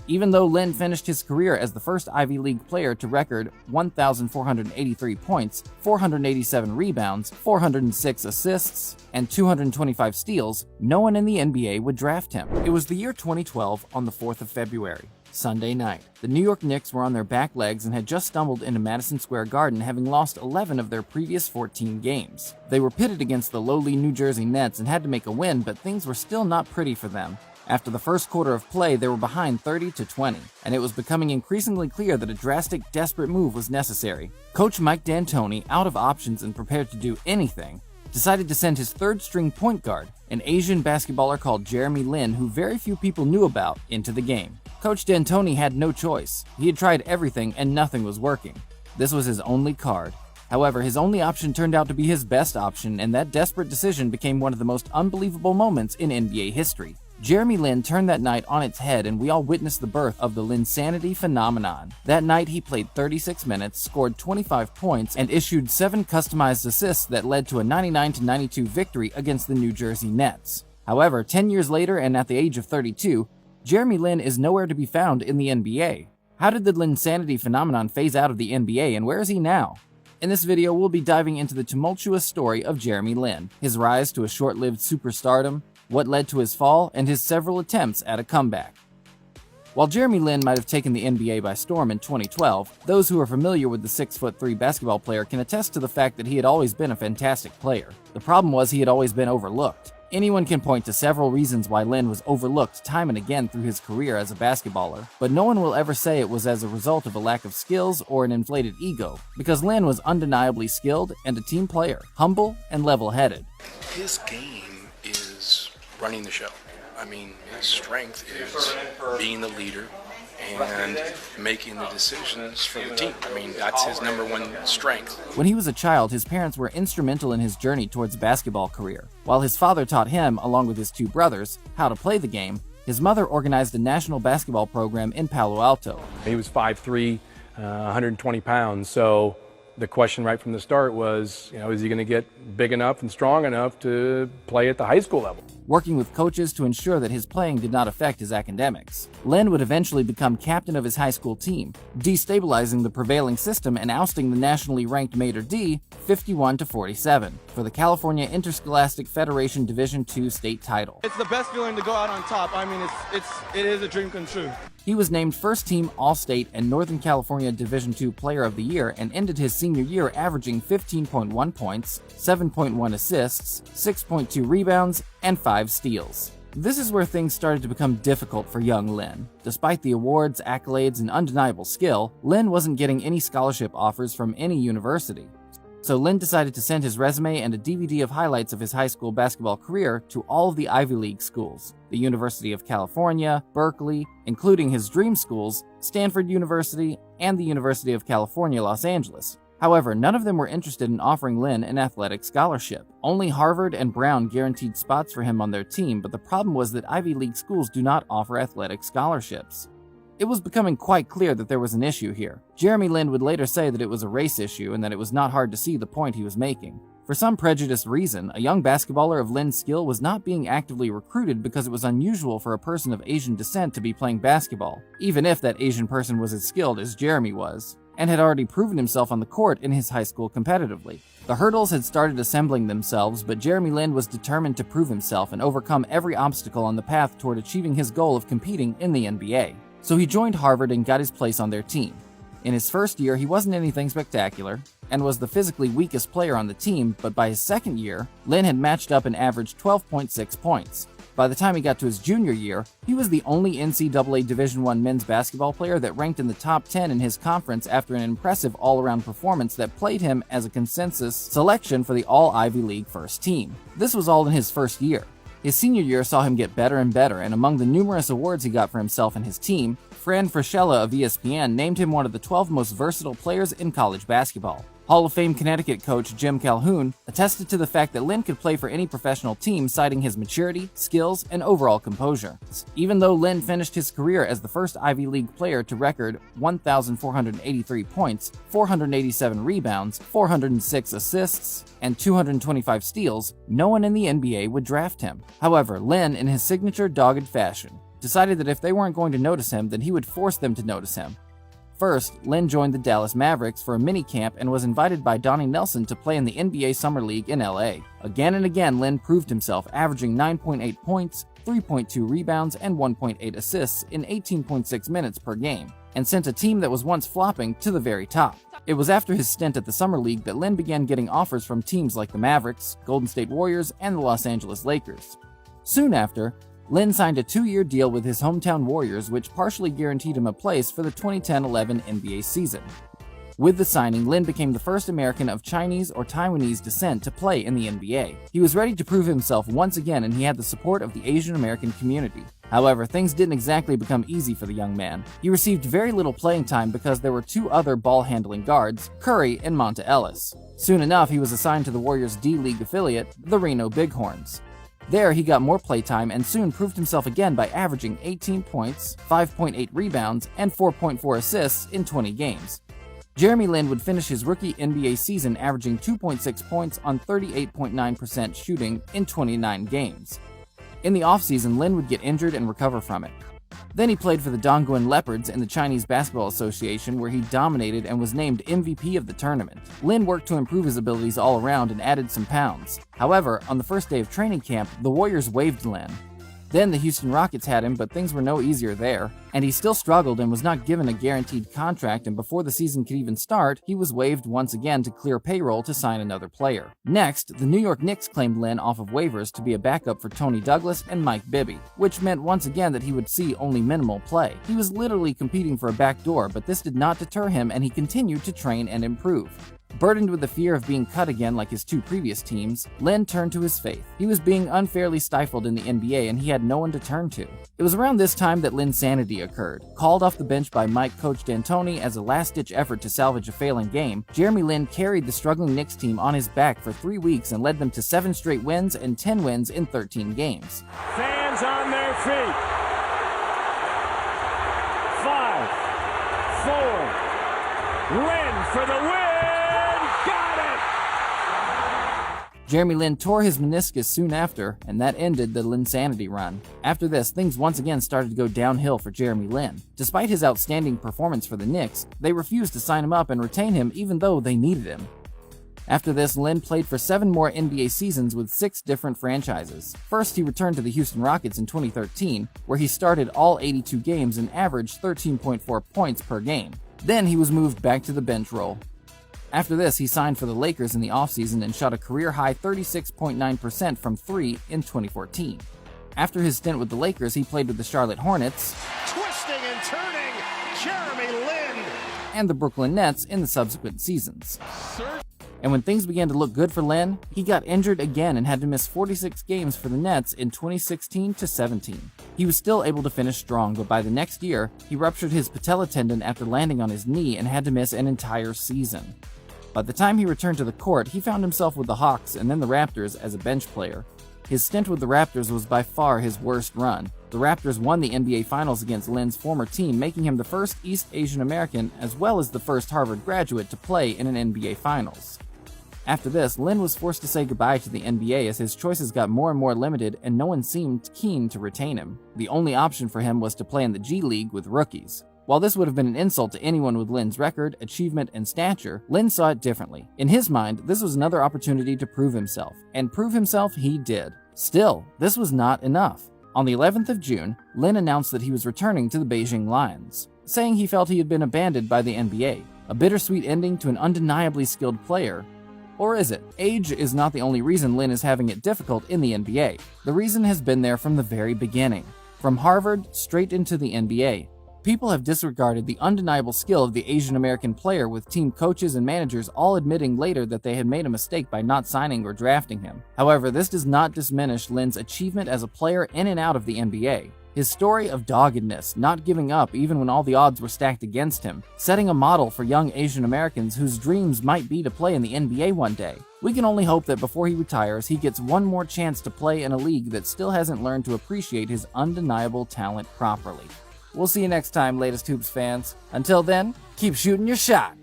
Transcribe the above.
Even though Lin finished his career as the first Ivy League player to record 1,483 points, 487 rebounds, 406 assists, and 225 steals, no one in the NBA would draft him. It was the year 2012 on the 4th of February. Sunday night. The New York Knicks were on their back legs and had just stumbled into Madison Square Garden, having lost 11 of their previous 14 games. They were pitted against the lowly New Jersey Nets and had to make a win, but things were still not pretty for them. After the first quarter of play, they were behind 30-20, and it was becoming increasingly clear that a drastic, desperate move was necessary. Coach Mike D'Antoni, out of options and prepared to do anything, decided to send his third-string point guard, an Asian basketballer called Jeremy Lin, who very few people knew about, into the game. Coach D'Antoni had no choice. He had tried everything and nothing was working. This was his only card. However, his only option turned out to be his best option, and that desperate decision became one of the most unbelievable moments in NBA history. Jeremy Lin turned that night on its head, and we all witnessed the birth of the Linsanity phenomenon. That night, he played 36 minutes, scored 25 points, and issued 7 customized assists that led to a 99-92 victory against the New Jersey Nets. However, 10 years later and at the age of 32, Jeremy Lin is nowhere to be found in the NBA. How did the Linsanity phenomenon phase out of the NBA, and where is he now? In this video, we'll be diving into the tumultuous story of Jeremy Lin, his rise to a short-lived superstardom, what led to his fall, and his several attempts at a comeback. While Jeremy Lin might have taken the NBA by storm in 2012, those who are familiar with the 6'3" basketball player can attest to the fact that he had always been a fantastic player. The problem was he had always been overlooked. Anyone can point to several reasons why Lin was overlooked time and again through his career as a basketballer, but no one will ever say it was as a result of a lack of skills or an inflated ego, because Lin was undeniably skilled and a team player, humble and level-headed. His game is running the show. I mean, his strength is being the leader and making the decisions for the team. I mean, that's his number one strength. When he was a child, his parents were instrumental in his journey towards a basketball career. While his father taught him, along with his 2 brothers, how to play the game, his mother organized a national basketball program in Palo Alto. He was 5'3", 120 pounds, so the question right from the start was, is he going to get big enough and strong enough to play at the high school level? Working with coaches to ensure that his playing did not affect his academics. Lin would eventually become captain of his high school team, destabilizing the prevailing system and ousting the nationally ranked Mater D 51-47 for the California Interscholastic Federation Division II state title. It's the best feeling to go out on top. I mean, it is a dream come true. He was named first-team All-State and Northern California Division II Player of the Year and ended his senior year averaging 15.1 points, 7.1 assists, 6.2 rebounds, and 5 steals. This is where things started to become difficult for young Lin. Despite the awards, accolades, and undeniable skill, Lin wasn't getting any scholarship offers from any university. So Lin decided to send his resume and a DVD of highlights of his high school basketball career to all of the Ivy League schools, the University of California, Berkeley, including his dream schools, Stanford University, and the University of California, Los Angeles. However, none of them were interested in offering Lin an athletic scholarship. Only Harvard and Brown guaranteed spots for him on their team, but the problem was that Ivy League schools do not offer athletic scholarships. It was becoming quite clear that there was an issue here. Jeremy Lin would later say that it was a race issue and that it was not hard to see the point he was making. For some prejudiced reason, a young basketballer of Lin's skill was not being actively recruited because it was unusual for a person of Asian descent to be playing basketball, even if that Asian person was as skilled as Jeremy was, and had already proven himself on the court in his high school competitively. The hurdles had started assembling themselves, but Jeremy Lin was determined to prove himself and overcome every obstacle on the path toward achieving his goal of competing in the NBA. So he joined Harvard and got his place on their team. In his first year, he wasn't anything spectacular and was the physically weakest player on the team, but by his second year, Lin had matched up and averaged 12.6 points. By the time he got to his junior year, he was the only NCAA Division I men's basketball player that ranked in the top 10 in his conference after an impressive all-around performance that played him as a consensus selection for the All-Ivy League first team. This was all in his first year. His senior year saw him get better and better, and among the numerous awards he got for himself and his team, Fran Fraschilla of ESPN named him one of the 12 most versatile players in college basketball. Hall of Fame Connecticut coach Jim Calhoun attested to the fact that Lin could play for any professional team, citing his maturity, skills, and overall composure. Even though Lin finished his career as the first Ivy League player to record 1,483 points, 487 rebounds, 406 assists, and 225 steals, no one in the NBA would draft him. However, Lin, in his signature dogged fashion, decided that if they weren't going to notice him, then he would force them to notice him. First, Lin joined the Dallas Mavericks for a mini-camp and was invited by Donnie Nelson to play in the NBA Summer League in LA. Again and again, Lin proved himself, averaging 9.8 points, 3.2 rebounds, and 1.8 assists in 18.6 minutes per game, and sent a team that was once flopping to the very top. It was after his stint at the Summer League that Lin began getting offers from teams like the Mavericks, Golden State Warriors, and the Los Angeles Lakers. Soon after, Lin signed a 2-year deal with his hometown Warriors, which partially guaranteed him a place for the 2010-11 NBA season. With the signing, Lin became the first American of Chinese or Taiwanese descent to play in the NBA. He was ready to prove himself once again, and he had the support of the Asian American community. However, things didn't exactly become easy for the young man. He received very little playing time because there were 2 other ball-handling guards, Curry and Monta Ellis. Soon enough, he was assigned to the Warriors' D-League affiliate, the Reno Bighorns. There, he got more playtime and soon proved himself again by averaging 18 points, 5.8 rebounds, and 4.4 assists in 20 games. Jeremy Lin would finish his rookie NBA season averaging 2.6 points on 38.9% shooting in 29 games. In the offseason, Lin would get injured and recover from it. Then he played for the Dongguan Leopards in the Chinese Basketball Association, where he dominated and was named MVP of the tournament. Lin worked to improve his abilities all around and added some pounds. However, on the first day of training camp, the Warriors waived Lin. Then the Houston Rockets had him, but things were no easier there, and he still struggled and was not given a guaranteed contract, and before the season could even start, he was waived once again to clear payroll to sign another player. Next, the New York Knicks claimed Lin off of waivers to be a backup for Tony Douglas and Mike Bibby, which meant once again that he would see only minimal play. He was literally competing for a backdoor, but this did not deter him, and he continued to train and improve. Burdened with the fear of being cut again like his 2 previous teams, Lin turned to his faith. He was being unfairly stifled in the NBA and he had no one to turn to. It was around this time that Lin's sanity occurred. Called off the bench by Mike Coach D'Antoni as a last-ditch effort to salvage a failing game, Jeremy Lin carried the struggling Knicks team on his back for 3 weeks and led them to 7 straight wins and 10 wins in 13 games. Fans on their feet. 5, 4, Lin for the win! Jeremy Lin tore his meniscus soon after, and that ended the Linsanity run. After this, things once again started to go downhill for Jeremy Lin. Despite his outstanding performance for the Knicks, they refused to sign him up and retain him even though they needed him. After this, Lin played for 7 more NBA seasons with 6 different franchises. First, he returned to the Houston Rockets in 2013, where he started all 82 games and averaged 13.4 points per game. Then he was moved back to the bench role. After this, he signed for the Lakers in the offseason and shot a career-high 36.9% from 3 in 2014. After his stint with the Lakers, he played with the Charlotte Hornets, Twisting and turning, Jeremy Lin, and the Brooklyn Nets in the subsequent seasons. And when things began to look good for Lin, he got injured again and had to miss 46 games for the Nets in 2016-17. He was still able to finish strong, but by the next year, he ruptured his patella tendon after landing on his knee and had to miss an entire season. By the time he returned to the court, he found himself with the Hawks and then the Raptors as a bench player. His stint with the Raptors was by far his worst run. The Raptors won the NBA Finals against Lin's former team, making him the first East Asian American as well as the first Harvard graduate to play in an NBA Finals. After this, Lin was forced to say goodbye to the NBA as his choices got more and more limited and no one seemed keen to retain him. The only option for him was to play in the G League with rookies. While this would have been an insult to anyone with Lin's record, achievement, and stature, Lin saw it differently. In his mind, this was another opportunity to prove himself, and prove himself he did. Still, this was not enough. On the 11th of June, Lin announced that he was returning to the Beijing Lions, saying he felt he had been abandoned by the NBA, a bittersweet ending to an undeniably skilled player. Or is it? Age is not the only reason Lin is having it difficult in the NBA. The reason has been there from the very beginning. From Harvard straight into the NBA. People have disregarded the undeniable skill of the Asian American player, with team coaches and managers all admitting later that they had made a mistake by not signing or drafting him. However, this does not diminish Lin's achievement as a player in and out of the NBA. His story of doggedness, not giving up even when all the odds were stacked against him, setting a model for young Asian Americans whose dreams might be to play in the NBA one day. We can only hope that before he retires, he gets one more chance to play in a league that still hasn't learned to appreciate his undeniable talent properly. We'll see you next time, latest Hoops fans. Until then, keep shooting your shot.